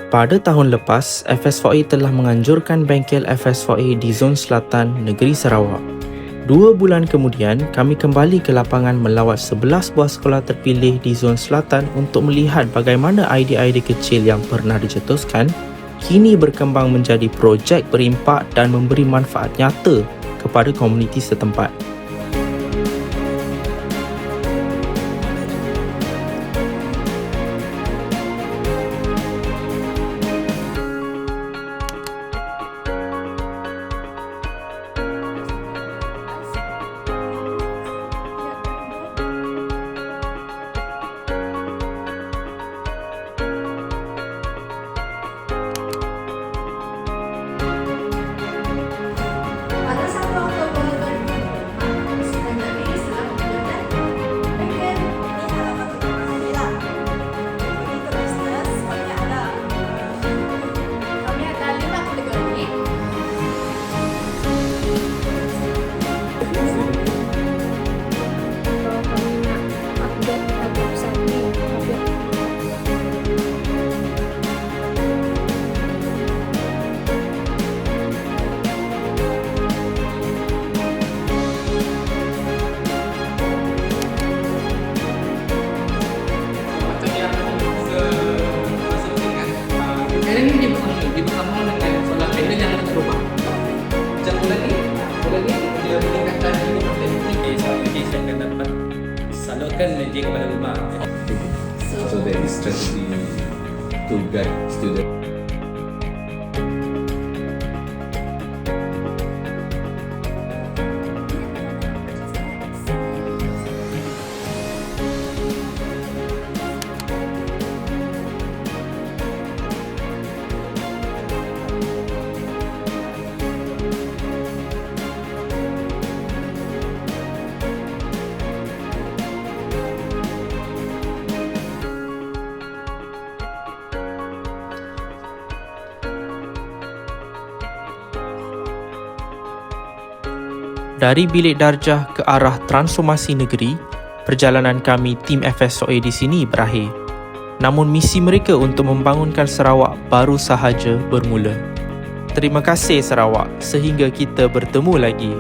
Pada tahun lepas, FS4A telah menganjurkan bengkel FS4A di Zon Selatan Negeri Sarawak. 2 bulan kemudian, kami kembali ke lapangan melawat 11 buah sekolah terpilih di Zon Selatan untuk melihat bagaimana idea-idea kecil yang pernah dicetuskan kini berkembang menjadi projek berimpak dan memberi manfaat nyata kepada komuniti setempat. Sekarang ni dia berkembang dengan solar panel yang ada rumah. Macam bulan ni dia meningkatkan 5%. Okay, saya akan dapat salurkan energi kepada rumah. So there is strategy to guide students. Dari bilik darjah ke arah transformasi negeri, perjalanan kami tim FS4A di sini berakhir. Namun misi mereka untuk membangunkan Sarawak baru sahaja bermula. Terima kasih Sarawak, sehingga kita bertemu lagi.